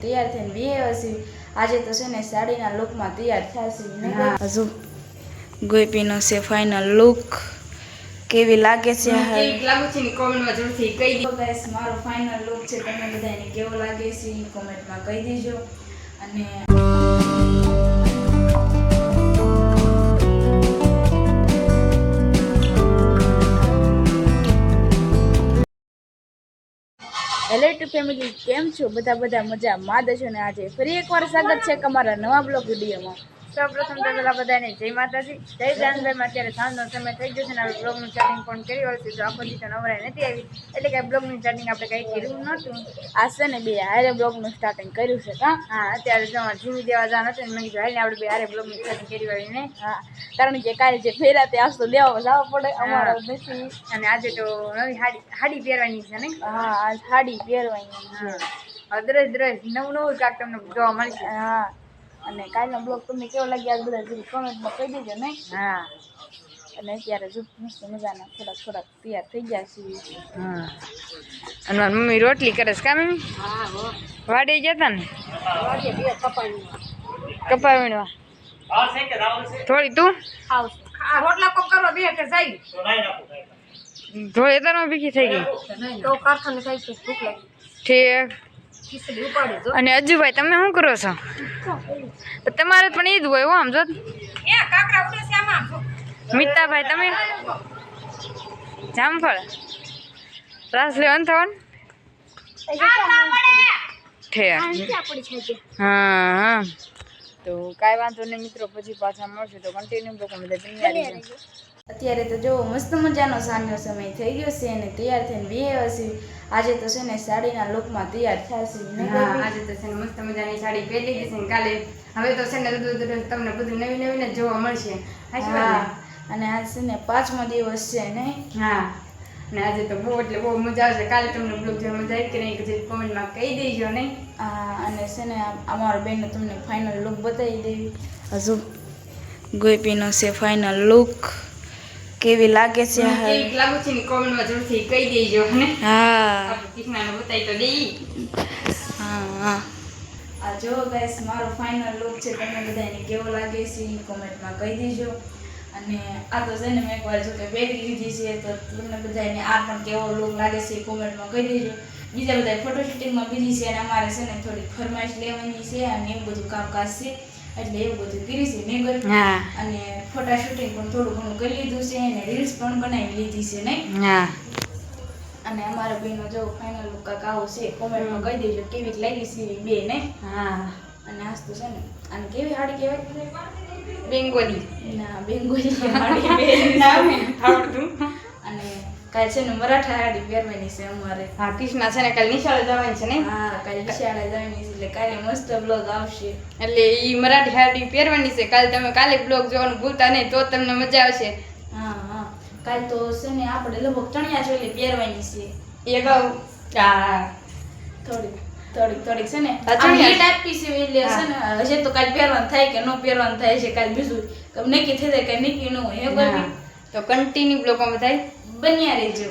તૈયાર થઈને વિહે હશે આજે તો છે ને સાડીના લુકમાં તૈયાર થશે ને હજુ ગોપીનો છે ફાઇનલ લુક કેવી લાગે છે કેવી લાગુ છે ને કોમેન્ટમાં જરૂરથી કહી દો ગાઈસ મારો ફાઇનલ લુક છે તમને બધાને કેવો લાગે છે કોમેન્ટમાં કહી દેજો અને હેલો યુટ્યુબ ફેમિલી કેમ છો બધા મજામાં જ છો ને આજે ફરી એકવાર સ્વાગત છે અમારા નવા બ્લોગ વિડીયોમાં સૌપ્રથમ તો પેલા બધાને જય માતાજી જય જાનભાઈમાં અત્યારે સાંજનો સમય થઈ ગયો છે ને આપણે બ્લોગનું સ્ટાર્ટિંગ પણ કર્યું હશે તો આખો દિવસ નવરાઈ નથી આવી એટલે કે બ્લોગનું સ્ટાર્ટિંગ આપણે કંઈ કર્યું નહોતું આ છે ને બે હારે બ્લોગનું સ્ટાર્ટિંગ કર્યું છે હા અત્યારે જો જીવી દેવા જવાનું હતું ને મેં કીધું હાલ ને આપણે બે હારે બ્લોગનું સ્ટાર્ટિંગ કરી આવીને હા કારણ કે કાલે જે ફેરા તે આજ તો દેવા જવા પડે અમારા નથી અને આજે તો નવી હાડી પહેરવાની છે ને હા આજ સાડી પહેરવાની હા દરરોજ નવું કાંક તમને જોવા મળશે હા અને કાલનો બ્લોગ તમને કેવો લાગ્યો આ બધા જરી કોમેન્ટમાં કહી દેજો ને હા અને અત્યારે જો મસ્ત મજાના થોડાક તૈયાર થઈ ગયા છીએ હા અને મારી મમ્મી રોટલી કરે છે કા મમ્મી હા હો વાડી ગયા ને વાગે બે કપા વીણવા થોડી તું રોટલા કોક કરવા બે કે જાય થોડી તો ભીખી થઈ ગઈ તો કારખાને થાય છે ભૂખ લાગી ઠીક ખીચડી ઉપાડી દો અને અજુભાઈ તમે શું કરો છો તમારે પણ ઈ જ હોય હો આમ જો એ કાકરા ઉડે છે આમાં મિતાભાઈ તમે જામફળ રાસ લેવાનું થવાનું હા તો કાંઈ વાંધો નહીં મિત્રો પછી પાછા મળશે તો કન્ટિન્યુ લોકો બધા તૈયારી છે અત્યારે તો જો મસ્ત મજાનો સાંજનો સમય થઈ ગયો છે અને તૈયાર થઈને વિહે હશે આજે તો છે ને સાડીના લુકમાં તૈયાર થશે હા આજે તો છે ને મસ્ત મજાની સાડી પહેરી લીધી છે ને કાલે હવે તો છે ને તમને બધું નવી જ જોવા મળશે હા અને આજ છે ને 5મો દિવસ છે નહીં હા ને આજે તો બહુ એટલે બહુ મજા આવશે કાલે તમને બ્લોગ જોવા મજા આવી કે નહીં કે કોમેન્ટમાં કહી દેજો નહીં અને છે ને અમારા બેનનો તમને ફાઇનલ લુક બતાવી દેવી હજુ ગોપીનો છે ફાઇનલ લુક કેવી લાગે છે કેવી લાગુ છે ને કોમેન્ટમાં જરૂરથી કહી દેજો ને હા કૃષ્ણાને બતાવી તો દઈ હા આ જો ગાઈસ મારો ફાઇનલ લુક છે તમને બધાને કેવો લાગે છે કોમેન્ટમાં કહી દેજો અને આ તો છે ને મેં એકવાર જો કે પહેરી લીધી છે તો તમને બધાને આ પણ કેવો લુક લાગે છે કોમેન્ટમાં કહી દેજો બીજા બધા ફોટો શૂટિંગમાં બીજી છે અને અમારે છે ને થોડી ફરમાઈશ લેવાની છે અને એવું બધું કામકાજ છે એટલે એવું બધું કરી છે મેં કર્યું અને ફોટા શૂટિંગ પણ થોડું ઘણું કરી લીધું છે અને રીલ્સ પણ બનાવી લીધી છે નહીં અને અમારા બેનો જો ફાઇનલ લુક કાંક આવો છે કોમેન્ટમાં કહી દેજો કેવી લાગી છે બે ને અને આજ તો છે ને અને કેવી સાડી કહેવાય બેંગોલી ના બેંગોલી સાડી પહેરી આવડતું અને કાલે છે ને મરાઠા સાડી પહેરવાની છે અમારે હા કૃષ્ણા છે ને કાલે નિશાળે જવાની છે ને હા કાલે નિશાળે જવાની છે એટલે કાલે મસ્ત બ્લોગ આવશે એટલે ઈ મરાઠી સાડી પહેરવાની છે કાલે બ્લોગ જોવાનું ભૂલતા નહીં તો તમને મજા આવશે હા કાલે તો છે ને આપણે લગભગ ચણિયા ચોલી પહેરવાની છે એક થોડીક છે ને હીટ આપી છે એટલે છે ને હજી તો કાલે પહેરવાનું થાય કે ન પહેરવાનું થાય છે કાલે બીજું નક્કી થઈ જાય કે નક્કી ન હોય એ કોઈ તો કન્ટિન્યુ બ્લોગમાં બધા બન્યા રહેજો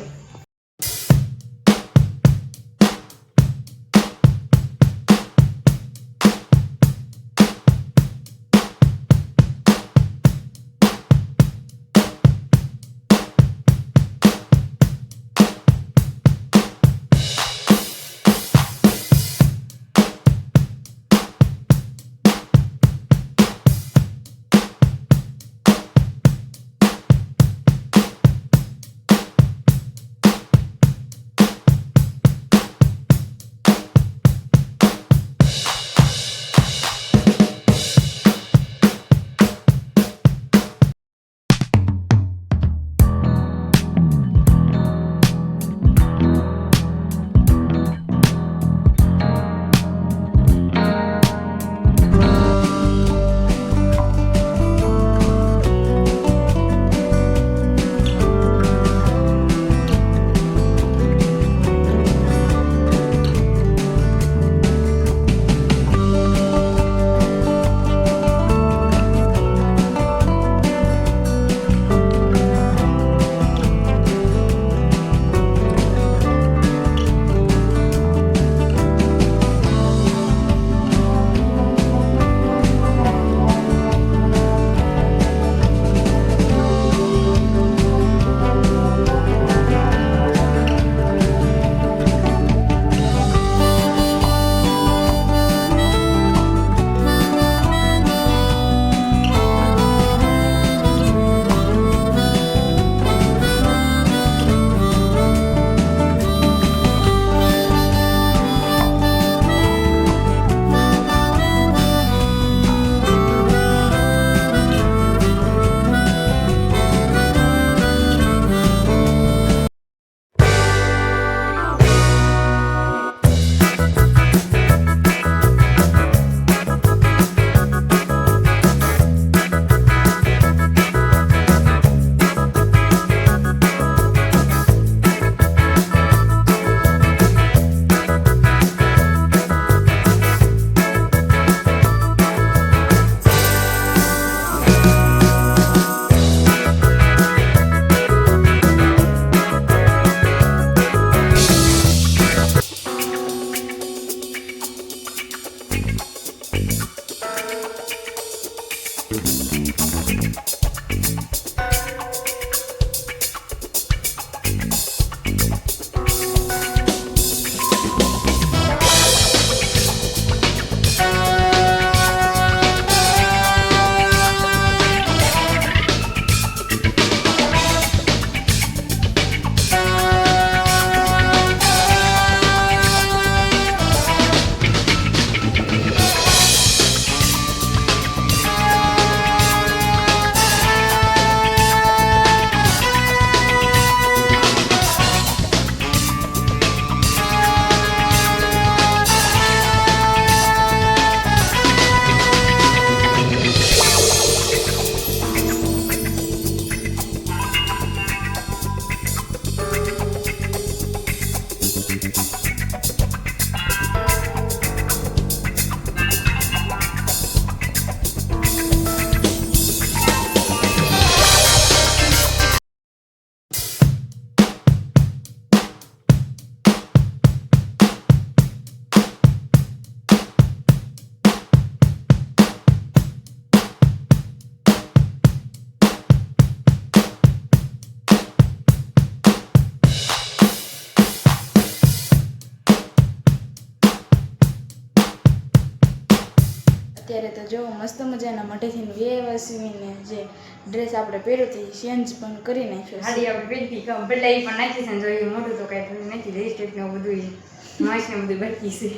અત્યારે તો જો મસ્ત મજાના મઢેથી વ્યવસ્થિત સીવીને જે ડ્રેસ આપણે પહેર્યો તે ચેન્જ પણ કરી નાખ્યો છે. હાડી આપણે પહેરતી કામ પેલા એ પણ નાખી છે ને જો એ મોટું તો કાંઈ નથી લિપસ્ટિક ને બધું માસ ને બધું બાકી છે.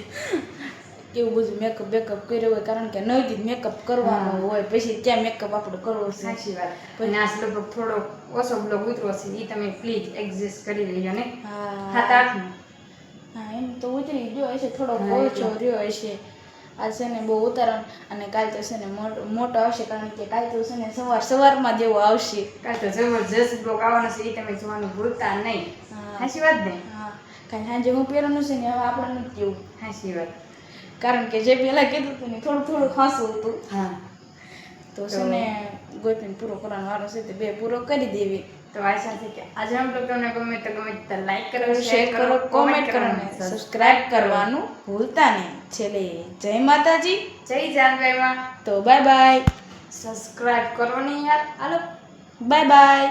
એવું બધું મેકઅપ બેકઅપ કર્યો હોય કારણ કે નવી મેકઅપ કરવાનો હોય પછી ત્યાં મેકઅપ આપણે કરવો છે. સાચી વાત. અને આ લગભગ થોડો ઓછો બ્લોગ ઉતરો છે એ તમે પ્લીઝ એડજસ્ટ કરી લેજો ને. હા 7-8 હા એમ તો ઉતરી ગયો હશે થોડો ઓછો રહ્યો હશે. આ છે ને બહુ ઉતારણ અને કાલ તો છે ને મોટો આવશે કારણ કે કાલ તો છે ને સવારમાં જેવો આવશે. કાલ તો જબરજસ્ત બ્લોગ આવવાનો છે એ તમે જોવાનું ભૂલતા નહીં. સાચી વાત ને? હા કાલ સાંજે હું પહેરવાનું છે ને હવે આપણે નથી કેવું. સાચી વાત. કારણ કે જે પહેલાં કીધું હતું ને થોડું ખાસું હતું. હા તો છે ને ગોપીને પૂરો કરવાનો વારો છે તે 2 પૂરો કરી દેવી. તો આશા છે કે આજે આમ બ્લોગ તમને ગમે તો લાઈક કરો, શેર કરો, કોમેન્ટ કરો અને સબસ્ક્રાઇબ કરવાનું ભૂલતા નહીં. છેલ્લે જય માતાજી, જય જાનભાઈમાં. તો બાય બાય. સબસ્ક્રાઇબ કરો નહીં યાર. હાલો બાય બાય.